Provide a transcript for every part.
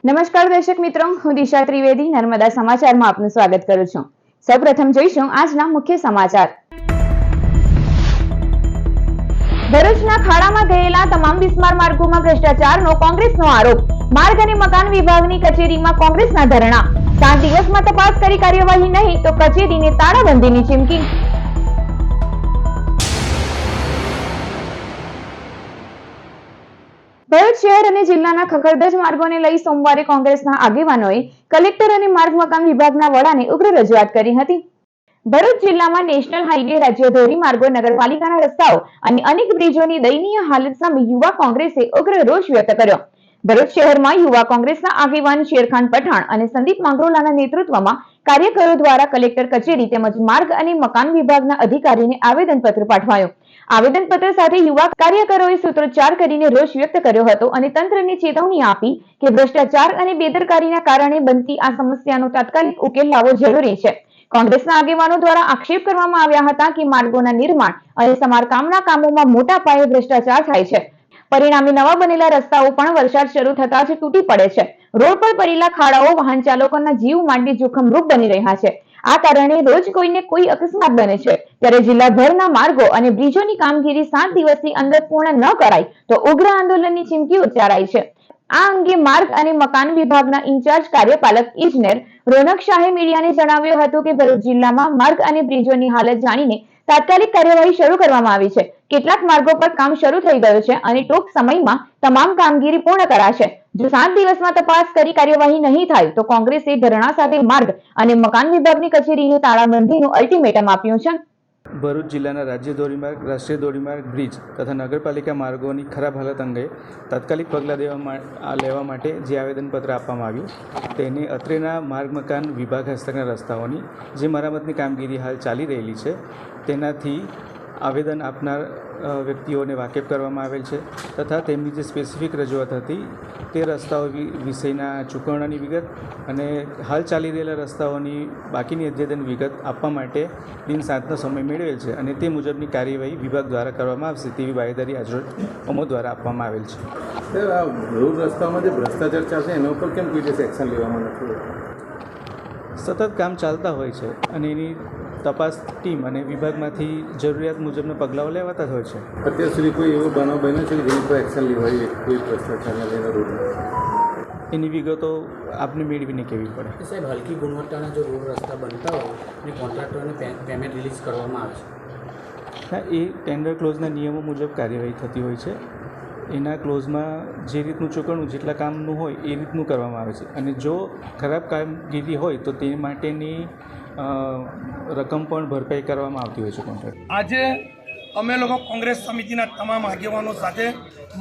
નમસ્કાર દર્શક મિત્રો, હું દિશા ત્રિવેદી નર્મદા સમાચારમાં આપનું સ્વાગત કરું છું। સૌપ્રથમ જોઈશું આજના મુખ્ય સમાચાર। ભરૂચના ખાડામાં ગયેલા તમામ બિસ્માર માર્ગોમાં ભ્રષ્ટાચારનો કોંગ્રેસનો આરોપ। માર્ગ અને મકાન વિભાગની કચેરીમાં કોંગ્રેસના ધરણા। 7 દિવસમાં તપાસ કરી કાર્યવાહી નહીં તો કચેરીને તાળાબંધીની ચીમકી। ભરૂચ શહેર અને જિલ્લાના ખખડધજ માર્ગોને લઈ સોમવારે કોંગ્રેસના આગેવાનોએ કલેક્ટર અને માર્ગ મકાન વિભાગના વડાને ઉગ્ર રજૂઆત કરી હતી। ભરૂચ જિલ્લામાં નેશનલ હાઈવે, રાજ્ય ધોરીમાર્ગો, નગરપાલિકાના રસ્તાઓ અને અનેક બ્રિજોની દયનીય હાલત સામે યુવા કોંગ્રેસે ઉગ્ર રોષ વ્યક્ત કર્યો। ભરૂચ શહેરમાં યુવા કોંગ્રેસના આગેવાન શેરખાન પઠાણ અને સંદીપ માંગરોલાના નેતૃત્વમાં કાર્યકરો દ્વારા કલેક્ટર કચેરી તેમજ માર્ગ અને મકાન વિભાગના અધિકારીને આવેદનપત્ર પાઠવાયું। આવેદનપત્ર સાથે યુવા કાર્યકરોએ સૂત્રોચ્ચાર કરીને રોષ વ્યક્ત કર્યો હતો અને તંત્રને ચેતવણી આપી કે ભ્રષ્ટાચાર અને બેદરકારીના કારણે બનતી આ સમસ્યાનો તાત્કાલિક ઉકેલ લાવવો જરૂરી છે। કોંગ્રેસના આગેવાનો દ્વારા આક્ષેપ કરવામાં આવ્યા હતા કે માર્ગોના નિર્માણ અને સમારકામના કામોમાં મોટા પાયે ભ્રષ્ટાચાર થાય છે। પરિણામે નવા બનેલા રસ્તાઓ પણ વરસાદ શરૂ થતા જ તૂટી પડે છે। રોડ પર પડેલા ખાડાઓ વાહન ચાલકોના જીવ માટે જોખમરૂપ બની રહ્યા છે। આ કારણે રોજ કોઈને કોઈ અકસ્માત બને છે। ત્યારે જિલ્લાભરના માર્ગો અને બ્રિજોની કામગીરી 7 દિવસની અંદર પૂર્ણ ન કરાય તો ઉગ્ર આંદોલનની ચીમકી ઉચ્ચારાઈ છે। આ અંગે માર્ગ અને મકાન વિભાગના ઇન્ચાર્જ કાર્યપાલક ઇજનેર રોનક શાહે મીડિયાને જણાવ્યું હતું કે ભરૂચ જિલ્લામાં માર્ગ અને બ્રિજોની હાલત જાણીને તાત્કાલિક કાર્યવાહી શરૂ કરવામાં આવી છે। કેટલાક માર્ગો પર કામ શરૂ થઈ ગયું છે અને ટૂંક સમયમાં તમામ કામગીરી પૂર્ણ કરાશે। જો 7 દિવસમાં તપાસ કરી કાર્યવાહી નહીં થાય તો કોંગ્રેસે ધરણા સાથે માર્ગ અને મકાન વિભાગની કચેરીને તાળાબંધીનું અલ્ટિમેટમ આપ્યું છે। ભરૂચ જિલ્લાના રાજ્ય ધોરીમાર્ગ, રાષ્ટ્રીય ધોરીમાર્ગ, બ્રિજ તથા નગરપાલિકા માર્ગોની ખરાબ હાલત અંગે તાત્કાલિક પગલાં લેવા માટે જે આવેદનપત્ર આપવામાં આવ્યું તેને અત્રેના માર્ગ મકાન વિભાગ હસ્તકના રસ્તાઓની જે મરામતની કામગીરી હાલ ચાલી રહેલી છે તેનાથી આવેદન આપનાર વ્યક્તિઓને વાકેફ કરવામાં આવેલ છે તથા તેમની જે સ્પેસિફિક રજૂઆત હતી તે રસ્તાઓ વિષયના ચૂકવણાની વિગત અને હાલ ચાલી રહેલા રસ્તાઓની બાકીની અદ્યતન વિગત આપવા માટે દિન 7નો સમય મેળવેલ છે અને તે મુજબની કાર્યવાહી વિભાગ દ્વારા કરવામાં આવશે તેવી બાહેધરી આજરોજ અમો દ્વારા આપવામાં આવેલ છે। સર, આ રોડ રસ્તામાં જે ભ્રષ્ટાચાર ચાલશે એના ઉપર કેમ કોઈ દિવસ એક્શન લેવામાં નથી? સતત કામ ચાલતા હોય છે અને એની તપાસ ટીમ અને વિભાગમાંથી જરૂરિયાત મુજબના પગલાઓ લેવાતા હોય છે। અત્યાર સુધી કોઈ એવો બનાવ બન્યો છે કે જેની પર એક્શન લેવાય કોઈ ભ્રષ્ટાચારના લઈને રોડ એની વિગતો આપને મેળવીને કહેવી પડે। સાહેબ, હલકી ગુણવત્તાના જો રોડ રસ્તા બનતા હોય અને કોન્ટ્રાક્ટરોને પેમેન્ટ રિલીઝ કરવામાં આવે છે? હા, એ ટેન્ડર ક્લોઝના નિયમો મુજબ કાર્યવાહી થતી હોય છે। એના ક્લોઝમાં જે રીતનું ચૂકવણું જેટલા કામનું હોય એ રીતનું કરવામાં આવે છે અને જો ખરાબ કામગીરી હોય તો તે માટેની રકમ પણ ભરપાઈ કરવામાં આવતી હોય છે કોન્ટ્રાક્ટ। આજે અમે લોકો કોંગ્રેસ સમિતિના તમામ આગેવાનો સાથે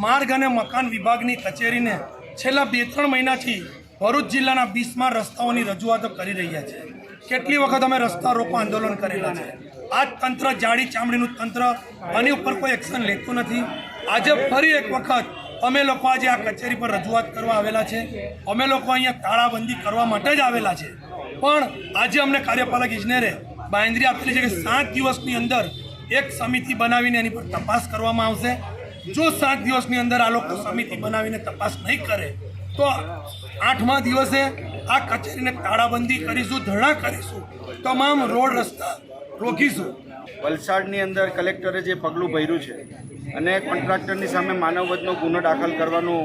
માર્ગ અને મકાન વિભાગની કચેરીને છેલ્લા 2-3 મહિનાથી ભરૂચ જિલ્લાના બિસ્માર રસ્તાઓની રજૂઆતો કરી રહ્યા છે। કેટલી વખત અમે રસ્તા રોકો આંદોલન કરેલા છે। આ તંત્ર જાડી ચામડીનું તંત્ર આની ઉપર કોઈ એક્શન લેતું નથી। આજે ફરી એક વખત અમે લોકો આજે આ કચેરી પર રજૂઆત કરવા આવેલા છે। અમે લોકો અહીંયા તાળાબંધી કરવા માટે જ આવેલા છે પણ આજે અમને કાર્યપાલક ઇજનેરે બાંયધરી આપેલી છે કે 7 દિવસની અંદર એક સમિતિ બનાવીને એની પર તપાસ કરવામાં આવશે। જો 7 દિવસની અંદર આ લોકો સમિતિ બનાવીને તપાસ નહીં કરે તો 8મા દિવસે આ કચેરીને તાળાબંધી કરીશું, ધરણા કરીશું, તમામ રોડ રસ્તા રોકીશું। વલસાડની અંદર કલેક્ટરે જે પગલું ભર્યું છે અને કોન્ટ્રાક્ટરની સામે માનવવધનો ગુનો દાખલ કરવાનું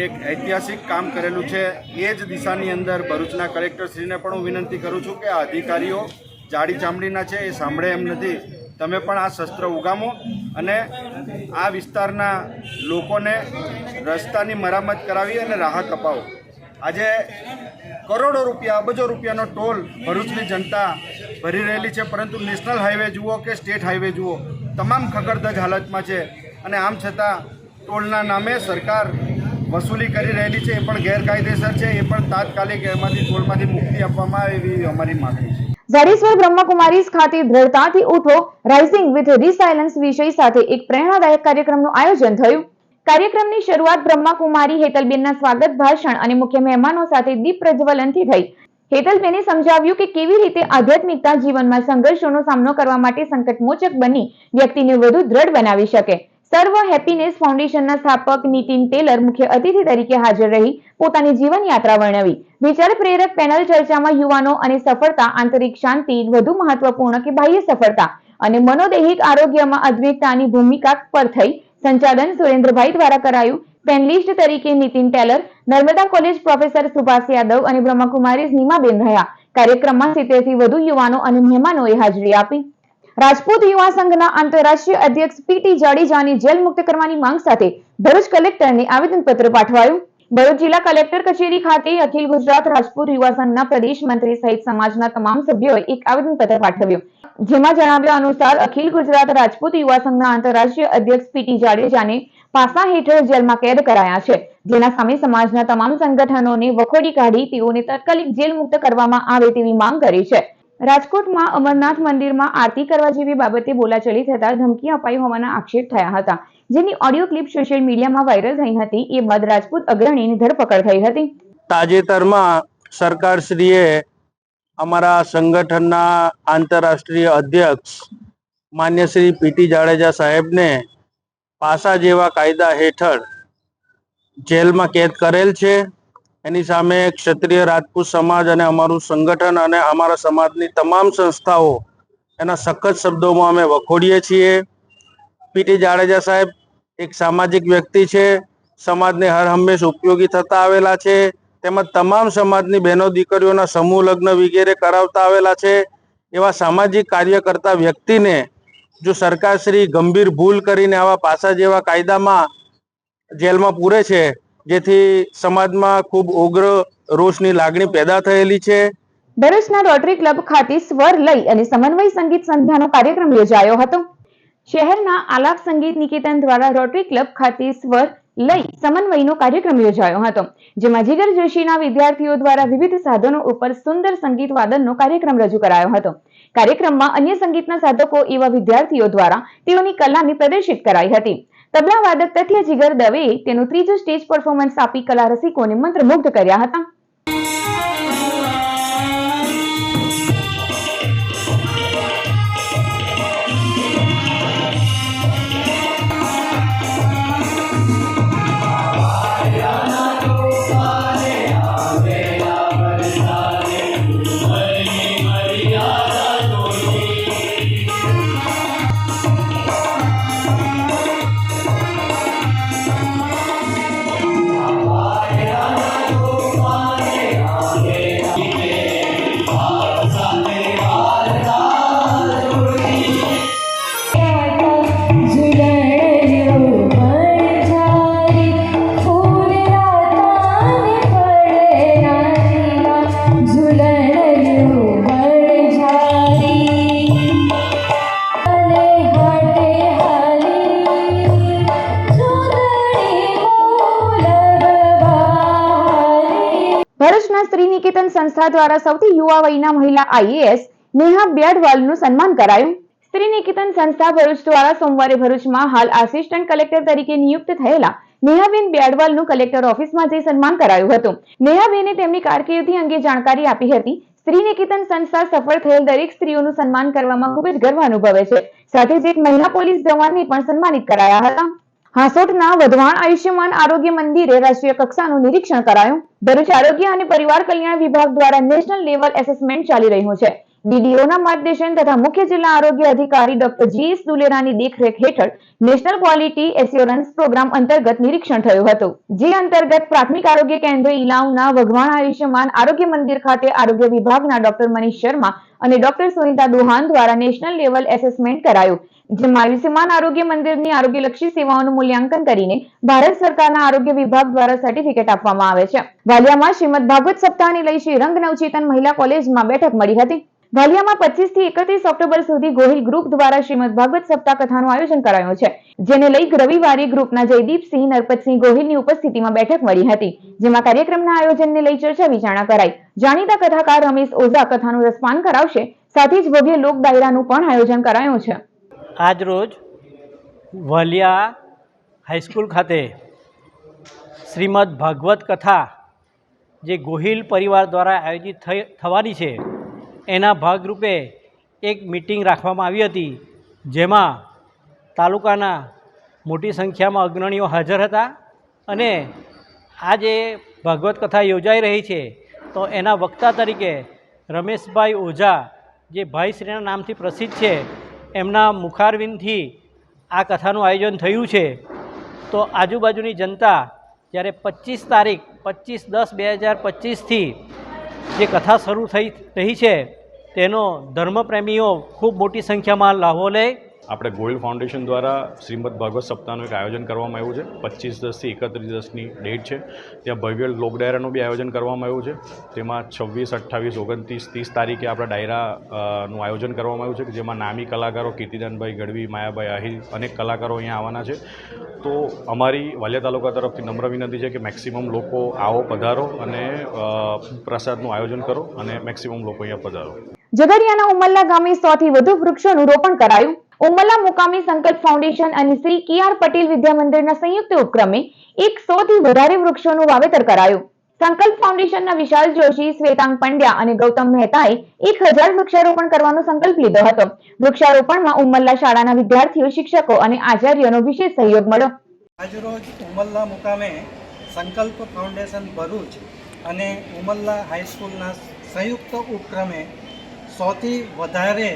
એક ઐતિહાસિક કામ કરેલું છે। એ જ દિશાની અંદર ભરૂચના કલેક્ટરશ્રીને પણ હું વિનંતી કરું છું કે આ અધિકારીઓ જાડી ચામડીના છે, એ સાંભળે એમ નથી। તમે પણ આ શસ્ત્ર ઉગામો અને આ વિસ્તારના લોકોને રસ્તાની મરામત કરાવી અને રાહત અપાવો। આજે કરોડો રૂપિયા, અબજો રૂપિયાનો ટોલ ભરૂચની જનતા ભરી રહેલી છે પરંતુ નેશનલ હાઈવે જુઓ કે સ્ટેટ હાઈવે જુઓ તમામ ખખડધજ હાલતમાં છે અને આમ છતાં ટોલના નામે સરકાર વસૂલી કરી રહેલી છે, એ પણ ગેરકાયદેસર છે। એ પણ તાત્કાલિક એમાંથી ટોલમાંથી મુક્તિ આપવામાં આવે એવી અમારી માગણી છે। ઝાડીશ્વર બ્રહ્મકુમારીઝ ખાતે દ્રઢતાથી ઉઠો રાઇઝિંગ વિથ રિસાયલન્સ વિષય સાથે એક પ્રેરણાદાયક કાર્યક્રમનું આયોજન થયું। કાર્યક્રમની શરૂઆત બ્રહ્મકુમારી હેતલબેનના સ્વાગત ભાષણ અને મુખ્ય મહેમાનો સાથે દીપ પ્રજ્વલનથી થઈ। હેતલબેને સમજાવ્યું કે કેવી રીતે આધ્યાત્મિકતા જીવનમાં સંઘર્ષોનો સામનો કરવા માટે સંકટમોચક બની વ્યક્તિને વધુ દ્રઢ બનાવી શકે। સર્વ હેપીનેસ ફાઉન્ડેશનના સ્થાપક નીતિન ટેલર મુખ્ય અતિથિ તરીકે હાજર રહી પોતાની જીવન યાત્રા વર્ણવી. વિચાર પ્રેરક પેનલ ચર્ચામાં યુવાનો અને સફળતા, આંતરિક શાંતિ વધુ મહત્વપૂર્ણ કે બાહ્ય સફળતા અને મનોદૈહિક આરોગ્યમાં અદ્વૈતતાની ભૂમિકા પર થઈ. સંચાલન સુરેન્દ્રભાઈ દ્વારા કરાયું. પેનલિસ્ટ તરીકે નીતિન ટેલર, નર્મદા કોલેજ પ્રોફેસર સુભાષ યાદવ અને બ્રહ્મકુમારી નીમાબેન રહ્યા. કાર્યક્રમમાં 70 થી વધુ યુવાનો અને મહેમાનોએ હાજરી આપી. રાજપૂત યુવા સંઘના આંતરરાષ્ટ્રીય અધ્યક્ષ પીટી જાડેજાની જેલ મુક્ત કરવાની માંગ સાથે ભરૂચ કલેક્ટરને આવેદનપત્ર પાઠવાયું. ભરૂચ જિલ્લા કલેક્ટર કચેરી ખાતે અખિલ ગુજરાત રાજપૂત યુવા સંઘના પ્રદેશ મંત્રી સહિત સમાજના તમામ સભ્યોએ એક આવેદનપત્ર પાઠવ્યું. જેમાં જણાવ્યા અનુસાર અખિલ ગુજરાત રાજપૂત યુવા સંઘના આંતરરાષ્ટ્રીય અધ્યક્ષ પીટી જાડેજાને પાસા હેઠળ જેલમાં કેદ કરાયા છે. જેના સામે સમાજના તમામ સંગઠનોને વખોડી કાઢી તેઓને તાત્કાલિક જેલ મુક્ત કરવામાં આવે તેવી માંગ કરી છે. રાજકોટમાં અમરનાથ મંદિરમાં આરતી કરવા જેવી બાબતે બોલાચાલી થતા ધમકી અપાઈ હોવાના આક્ષેપ થયા હતા, જેની ઓડિયો ક્લિપ સોશિયલ મીડિયામાં વાયરલ થઈ હતી. એ બાદ રાજપૂત અગ્રણીની ધરપકડ થઈ હતી. તાજેતરમાં સરકારશ્રીએ અમારા સંગઠનના આંતરરાષ્ટ્રીય અધ્યક્ષ માન્ય શ્રી પીટી જાડેજા સાહેબને પાસા જેવા કાયદા હેઠળ જેલમાં કેદ કરેલ છે. એની સામે ક્ષત્રિય રાજપૂત સમાજ અને અમારું સંગઠન અને અમારા સમાજની તમામ સંસ્થાઓ એના સખત શબ્દોમાં અમે વખોડીએ છીએ. પીટી જાડેજા સાહેબ એક સામાજિક વ્યક્તિ છે, સમાજને હર હંમેશ ઉપયોગી થતા આવેલા છે, તેમજ તમામ સમાજની બહેનો દીકરીઓના સમૂહ લગ્ન વગેરે કરાવતા આવેલા છે. એવા સામાજિક કાર્ય કરતા વ્યક્તિને જો સરકારશ્રી ગંભીર ભૂલ કરીને આવા પાસા જેવા કાયદામાં જેલમાં પૂરે છે, જેથી સમાજમાં ખૂબ ઉગ્ર રોષની લાગણી પેદા થયેલી છે. ભરૂચના રોટરી ક્લબ ખાતે સ્વર લય અને સમન્વય સંગીત સંધ્યાનો કાર્યક્રમ યોજાયો હતો. શહેરના આલાપ સંગીત નિકેતન દ્વારા રોટરી ક્લબ ખાતે સ્વર લય સમન્વયનો કાર્યક્રમ યોજાયો હતો, જેમાં જીગર જોશીના વિદ્યાર્થીઓ દ્વારા વિવિધ સાધનો ઉપર સુંદર સંગીત વાદનનો કાર્યક્રમ રજૂ કરાયો હતો. કાર્યક્રમમાં અન્ય સંગીતના સાધકો એવા વિદ્યાર્થીઓ દ્વારા તેઓની કલાને પ્રદર્શિત કરાઈ હતી. તબલા વાદક તથ્ય જીગર દવેએ તેનું ત્રીજું સ્ટેજ પરફોર્મન્સ આપી કલા રસિકોને મંત્રમુગ્ધ કર્યા હતા. ભરૂચના સ્ત્રી નિકેતન સંસ્થા દ્વારા સૌથી યુવા વયના મહિલા આઈએએસ નેહા બેડવાલનું સન્માન કરાયું. સ્ત્રી નિકેતન સંસ્થા ભરૂચ દ્વારા સોમવારે ભરૂચમાં હાલ આસિસ્ટન્ટ કલેક્ટર તરીકે નિયુક્ત થયેલા નેહાબેન બેડવાલનું કલેક્ટર ઓફિસમાં જઈ સન્માન કરાયું હતું. નેહાબેને તેમની કારકિર્દી અંગે જાણકારી આપી હતી. સ્ત્રી નિકેતન સંસ્થા સફળ થયેલ દરેક સ્ત્રીઓનું સન્માન કરવામાં ખૂબ જ ગર્વ અનુભવે છે. સાથે જ એક મહિલા પોલીસ જવાનને પણ સન્માનિત કરાયા હતા. હાંસોટના વધવાણ આયુષ્યમાન આરોગ્ય મંદિરે રાષ્ટ્રીય કક્ષાનું નિરીક્ષણ કરાયું. ભરૂચ આરોગ્ય અને પરિવાર કલ્યાણ વિભાગ દ્વારા નેશનલ લેવલ એસેસમેન્ટ ચાલી રહ્યું છે. ડીડીઓના માર્ગદર્શન તથા મુખ્ય જિલ્લા આરોગ્ય અધિકારી ડોક્ટર જીએસ દુલેરાની દેખરેખ હેઠળ નેશનલ ક્વોલિટી એસ્યોરન્સ પ્રોગ્રામ અંતર્ગત નિરીક્ષણ થયું હતું. જે અંતર્ગત પ્રાથમિક આરોગ્ય કેન્દ્ર ઇલાવના વઘવાણ આયુષ્યમાન આરોગ્ય મંદિર ખાતે આરોગ્ય વિભાગના ડોક્ટર મનીષ શર્મા અને ડોક્ટર સુનિતા દોહાન દ્વારા નેશનલ લેવલ એસેસમેન્ટ કરાયું. જેમાં આયુષ્યમાન આરોગ્ય મંદિરની આરોગ્યલક્ષી સેવાઓનું મૂલ્યાંકન કરીને ભારત સરકારના આરોગ્ય વિભાગ દ્વારા સર્ટિફિકેટ આપવામાં આવે છે. વાલિયામાં શ્રીમદ ભાગવત સપ્તાહને લઈ શ્રી રંગ નવચેતન મહિલા કોલેજમાં બેઠક મળી હતી. વાલિયામાં 25 થી 31 ઓક્ટોબર સુધી ગોહિલ ગ્રુપ દ્વારા શ્રીમદ ભાગવત સપ્તાહ કથાનું આયોજન કરાયું છે. જેને લઈ રવિવારે ગ્રુપના જયદીપસિંહ નરપતસિંહ ગોહિલની ઉપસ્થિતિમાં બેઠક મળી હતી. જેમાં કાર્યક્રમના આયોજનને લઈ ચર્ચા વિચારણા કરાઈ. જાણીતા કથાકાર રમેશ ઓઝા કથાનું રસપાન કરાવશે. સાથે જ ભવ્ય લોક ડાયરાનું પણ આયોજન કરાયું છે. આજ રોજ વાલિયા હાઈસ્કૂલ ખાતે શ્રીમદ ભાગવત કથા જે ગોહિલ પરિવાર દ્વારા આયોજિત થવાની છે એના ભાગરૂપે એક મીટિંગ રાખવામાં આવી હતી, જેમાં તાલુકાના મોટી સંખ્યામાં અગ્રણીઓ હાજર હતા અને આ જે ભાગવત કથા યોજાઈ રહી છે તો એના વક્તા તરીકે રમેશભાઈ ઓઝા જે ભાઈશ્રીના નામથી પ્રસિદ્ધ છે એમના મુખારવિંદથી આ કથાનું આયોજન થયું છે. તો આજુબાજુની જનતા જ્યારે 25 તારીખ 25/10/2025થી જે કથા શરૂ થઈ રહી છે તેનો ધર્મપ્રેમીઓ ખૂબ મોટી સંખ્યામાં લાભો લે. આપણે ગોહિલ ફાઉન્ડેશન દ્વારા શ્રીમદ ભાગવત સપ્તાહનું એક આયોજન કરવામાં આવ્યું છે. 25/10 થી 31/10ની ડેટ છે. ત્યાં ભવ્ય લોક ડાયરાનું બી આયોજન કરવામાં આવ્યું છે. તેમાં 26, 28, 29, 30 તારીખે આપણા ડાયરાનું આયોજન કરવામાં આવ્યું છે કે જેમાં નામી કલાકારો કીર્તિદાનભાઈ ગઢવી, માયાભાઈ આહિર અનેક કલાકારો અહીંયા આવવાના છે. તો અમારી વાલિયા તાલુકા તરફથી નમ્ર વિનંતી છે કે મેક્સિમમ લોકો આવો, પધારો અને પ્રસાદનું આયોજન કરો અને મેક્સિમમ લોકો અહીંયા પધારો. ઝઘડિયાના ઉમલ્લા ગામે 100 થી વધુ વૃક્ષોનું રોપણ કરાયું. ઉમલ્લા મુકામી સંકલ્પ ફાઉન્ડેશન અને શ્રી KR પટેલ વિદ્યા મંદિરના સંયુક્ત ઉપક્રમે 100 થી વધારે વૃક્ષોનું વાવેતર કરાયું. સંકલ્પ ફાઉન્ડેશનના વિશાલ જોશી, શ્વેતાંગ પંડ્યા અને ગૌતમ મહેતાએ 1000 વૃક્ષારોપણ કરવાનો સંકલ્પ લીધો હતો. વૃક્ષારોપણમાં ઉમલ્લા શાળાના વિદ્યાર્થીઓ, શિક્ષકો અને આચાર્યોનો વિશેષ સહયોગ મળ્યો. આજરોજ ઉમલ્લા મુકામે સંકલ્પ ફાઉન્ડેશન ભરૂચ અને ઉમલ્લા હાઈસ્કૂલના સંયુક્ત ઉપક્રમે 100 થી વધારે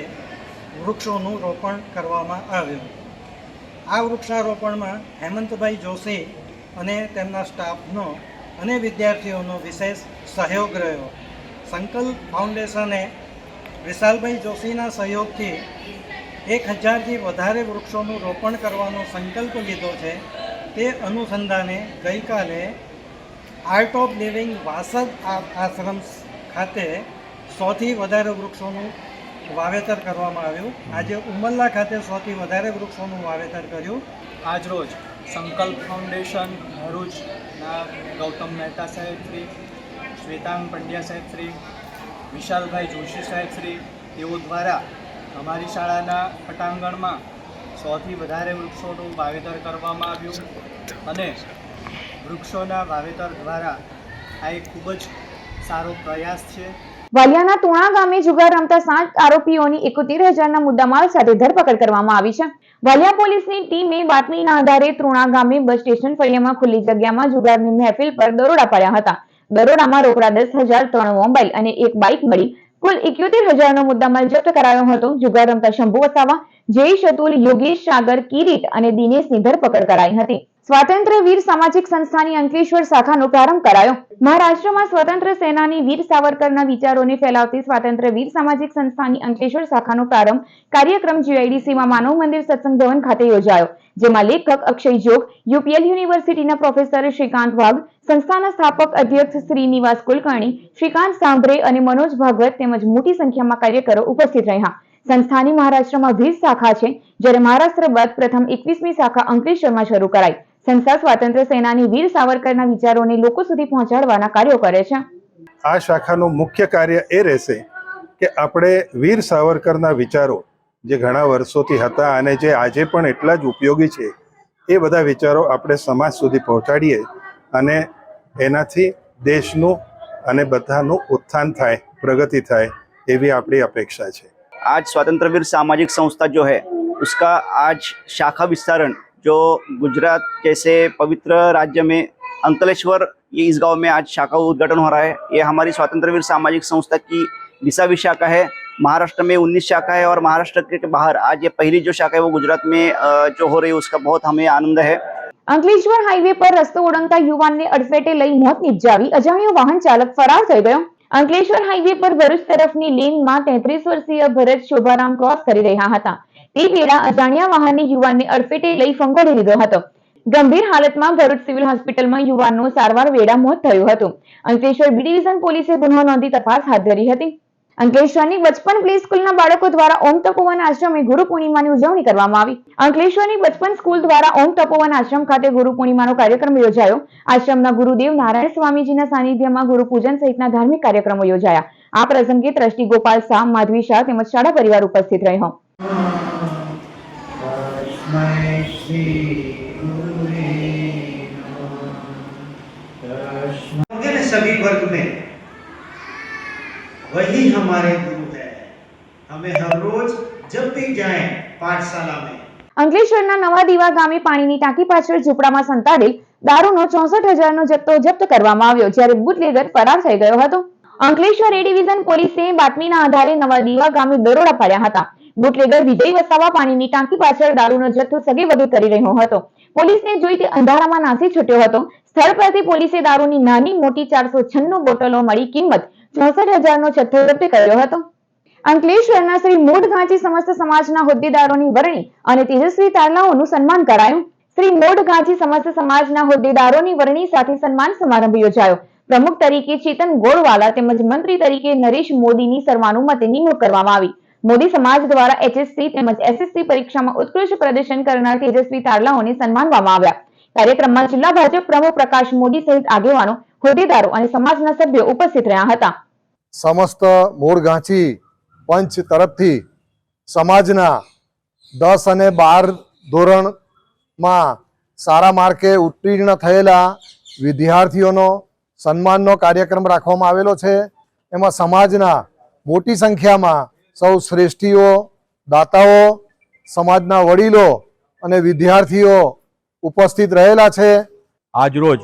વૃક્ષોનું રોપણ કરવામાં આવ્યું. આ વૃક્ષારોપણમાં હેમંતભાઈ જોશી અને તેમના સ્ટાફનો અને વિદ્યાર્થીઓનો વિશેષ સહયોગ રહ્યો. સંકલ્પ ફાઉન્ડેશને વિશાલભાઈ જોશીના સહયોગથી 1000થી વધારે વૃક્ષોનું રોપણ કરવાનો સંકલ્પ લીધો છે. તે અનુસંધાને ગઈકાલે આર્ટ ઓફ લિવિંગ વાસદ આશ્રમ ખાતે 100 થી વધારે વૃક્ષોનું વાવેતર કરવામાં આવ્યું. આજે ઉમલ્લા ખાતે 100 થી વધારે વૃક્ષોનું વાવેતર કર્યું. આજરોજ સંકલ્પ ફાઉન્ડેશન ભરૂચના ગૌતમ મહેતા સાહેબ શ્રી, શ્વેતાંગ પંડ્યા સાહેબ શ્રી, વિશાલભાઈ જોશી સાહેબ શ્રી તેઓ દ્વારા અમારી શાળાના પટાંગણમાં 100 થી વધારે વૃક્ષોનું વાવેતર કરવામાં આવ્યું અને વૃક્ષોના વાવેતર દ્વારા આ એક ખૂબ જ સારો પ્રયાસ છે. વાલિયાના તુણા ગામે જુગાર રમતા 7 આરોપીઓની 71,000ના મુદ્દામાલ સાથે ધરપકડ કરવામાં આવી છે. વાલિયા પોલીસની ટીમે બાતમીના આધારે તુણા ગામે બસ સ્ટેશન ફળિયામાં ખુલ્લી જગ્યામાં જુગારની મહેફિલ પર દરોડા પાડ્યા હતા. દરોડામાં રોકડા 10,000, 3 મોબાઈલ અને 1 બાઇક મળી કુલ 71,000નો મુદ્દામાલ જપ્ત કરાયો હતો. જુગાર રમતા શંભુ વસાવા, જય શતુલ, યોગેશ સાગર, કિરીટ અને દિનેશની ધરપકડ કરાઈ હતી. સ્વાતંત્ર્ય વીર સામાજિક સંસ્થાની અંકલેશ્વર શાખાનો પ્રારંભ કરાયો. મહારાષ્ટ્રમાં સ્વતંત્ર સેનાની વીર સાવરકરના વિચારોને ફેલાવતી સ્વાતંત્ર્ય વીર સામાજિક સંસ્થાની અંકલેશ્વર શાખાનો પ્રારંભ કાર્યક્રમ GIDCમાં માનવ મંદિર સત્સંગ ભવન ખાતે યોજાયો. જેમાં લેખક અક્ષય જોગ, UPL યુનિવર્સિટીના પ્રોફેસર શ્રીકાંત વાઘ, સંસ્થાના સ્થાપક અધ્યક્ષ શ્રીનિવાસ કુલકર્ણી, શ્રીકાંત સાંભરે અને મનોજ ભાગવત તેમજ મોટી સંખ્યામાં કાર્યકરો ઉપસ્થિત રહ્યા. સંસ્થાની મહારાષ્ટ્રમાં 20 શાખા છે, જ્યારે મહારાષ્ટ્ર બાદ પ્રથમ 21મી શાખા અંકલેશ્વરમાં શરૂ કરાઈ. સંસ્થા સ્વાતંત્ર્ય સેનાની વીર સાવરકરના વિચારોને લોકો સુધી પહોંચાડવાના કાર્યો કરે છે. આ શાખાનું મુખ્ય કાર્ય એ રહેશે કે આપણે વીર સાવરકરના વિચારો જે ઘણા વર્ષોથી હતા અને જે આજે પણ એટલા જ ઉપયોગી છે એ બધા વિચારો આપણે સમાજ સુધી પહોંચાડીએ અને એનાથી દેશનું અને બધાનું ઉત્થાન થાય, પ્રગતિ થાય એવી આપણી અપેક્ષા છે. आज स्वतंत्र वीर सामाजिक संस्था जो है उसका आज शाखा विस्तारण जो गुजरात जैसे पवित्र राज्य में अंकलेश्वर ये इस गांव में आज शाखा उद्घाटन हो रहा है. ये हमारी स्वतंत्र वीर सामाजिक संस्था की विसावी शाखा है. महाराष्ट्र में 19 शाखा है और महाराष्ट्र के बाहर आज ये पहली जो शाखा है वो गुजरात में जो हो रही है उसका बहुत हमें आनंद है. અંકલેશ્વર હાઈવે પર રસ્તો ઓળંગતા યુવાનને અડફેટે લઈ મોત નિપજાવી અજાણ્યો વાહન ચાલક ફરાર થઈ ગયો. અંકલેશ્વર હાઈવે પર ભરૂચ તરફની લેનમાં 33 વર્ષીય ભરત શોભારામ ક્રોસ કરી રહ્યા હતા. તે વેળા અજાણ્યા વાહને યુવાનને અડફેટે લઈ ફંગોળી લીધો હતો. ગંભીર હાલતમાં ભરૂચ સિવિલ હોસ્પિટલમાં યુવાનનું સારવાર વેળા મોત થયું હતું. અંકલેશ્વર બી ડિવિઝન પોલીસે ગુનો નોંધી તપાસ હાથ ધરી હતી. અંકલેશ્વરની બચપન પ્લે સ્કૂલના બાળકો દ્વારા ઓમ તપોવન આશ્રમે ગુરુ પૂર્ણિમાની ઉજવણી કરવામાં આવી. અંકલેશ્વરની બચપન સ્કૂલ દ્વારા ઓમ તપોવન આશ્રમ ખાતે ગુરુ પૂર્ણિમાનો કાર્યક્રમ યોજાયો. આશ્રમના ગુરુદેવ નારાયણ સ્વામીજીના સાનિધ્યમાં ગુરુ પૂજન સહિતના ધાર્મિક કાર્યક્રમો યોજાયા. આ પ્રસંગે ટ્રસ્ટી ગોપાલ શાહ, માધવી શાહ તેમજ શાળા પરિવાર ઉપસ્થિત રહ્યો. सभी वर्ग में वही हमारे गुरु है. हमें हर रोज जब भी जाएं पाठशाला में અંકલેશ્વરના નવા દીવા ગામે પાણીની ટાંકી પાછળ ઝૂંપડામાં સંતાડેલ દારૂનો 64,000નો જથ્થો જપ્ત કરવામાં આવ્યો, જ્યારે બુટલેગર ફરાર થઈ ગયો હતો. અંકલેશ્વર એ ડિવિઝન પોલીસે બાતમીના આધારે નવા દીવા ગામે દરોડા પાડ્યા હતા. બુટલેગર વિજય વસાવા પાણીની ટાંકી પાછળ દારૂનો જથ્થો સગેવગે કરી રહ્યો હતો. પોલીસને જોઈ તે અંધારામાં નાસી છૂટ્યો હતો. સ્થળ પરથી પોલીસે દારૂની નાની મોટી 496 બોટલો મળી કિંમત 64,000નો જથ્થો જપ્ત કર્યો હતો. અંકલેશ્વરના શ્રી મૂળ ગાંચી સમસ્ત સમાજના હોદ્દેદારોની વરણી અને તેજસ્વી તારલાઓનું સન્માન કરાયું. શ્રી મૂળ ગાંચી સમસ્ત સમાજના હોદ્દેદારોની વરણી સાથે સન્માન સમારંભ યોજાયો. પ્રમુખ તરીકે ચેતન ગોળવાલા તેમજ મંત્રી તરીકે નરેશ મોદીની સર્વાનુમતે નિમણૂક કરવામાં આવી. મોદી સમાજ દ્વારા એચએસસી તેમજ એસએસસી પરીક્ષામાં ઉત્કૃષ્ટ પ્રદર્શન કરનાર તેજસ્વી તારલાઓને સન્માનવામાં આવ્યા. કાર્યક્રમમાં જિલ્લા ભાજપ પ્રમુખ પ્રકાશ મોદી સહિત આગેવાનો, હોદ્દેદારો અને સમાજના સભ્યો ઉપસ્થિત રહ્યા હતા. સમસ્ત મૂળ ગાંચી પંચ તરફથી સમાજના 10 અને 12 ધોરણમાં સારા માર્કે ઉત્તીર્ણ થયેલા વિદ્યાર્થીઓનો સન્માનનો કાર્યક્રમ રાખવામાં આવેલો છે. એમાં સમાજના મોટી સંખ્યામાં સૌ શ્રેષ્ઠીઓ, દાતાઓ, સમાજના વડીલો અને વિદ્યાર્થીઓ ઉપસ્થિત રહેલા છે. આજરોજ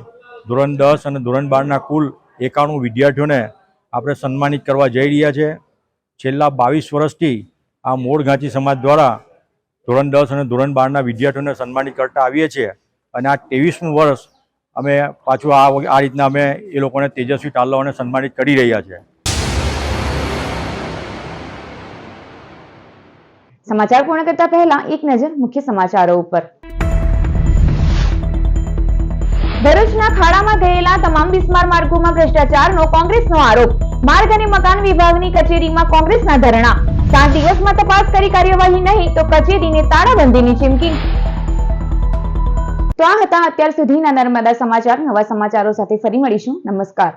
ધોરણ 10 અને ધોરણ 12ના કુલ 91 વિદ્યાર્થીઓને આપણે સન્માનિત કરવા જઈ રહ્યા છે. છેલ્લા 22 વર્ષથી આ મૂળ ગાંચી સમાજ દ્વારા ધોરણ 10 અને ધોરણ 12ના વિદ્યાર્થીઓને સન્માનિત કરતા આવીએ છીએ અને આ 23મું વર્ષ અમે પાછું આ રીતના અમે એ લોકોને તેજસ્વી તારલાઓને સન્માનિત કરી રહ્યા છે. સમાચાર પૂર્ણ કરતા પહેલા એક નજર મુખ્ય સમાચારો ઉપર. ભરૂચના ખાડામાં ગયેલા તમામ બિસ્માર માર્ગોમાં ભ્રષ્ટાચારનો કોંગ્રેસનો આરોપ. માર્ગ અને મકાન વિભાગની કચેરીમાં કોંગ્રેસના ધરણા. 7 દિવસમાં તપાસ કરી કાર્યવાહી નહીં તો કચેરીને તાળાબંધીની ચીમકી. તો આ હતા અત્યાર સુધીના નર્મદા સમાચાર. નવા સમાચારો સાથે ફરી મળીશું. નમસ્કાર.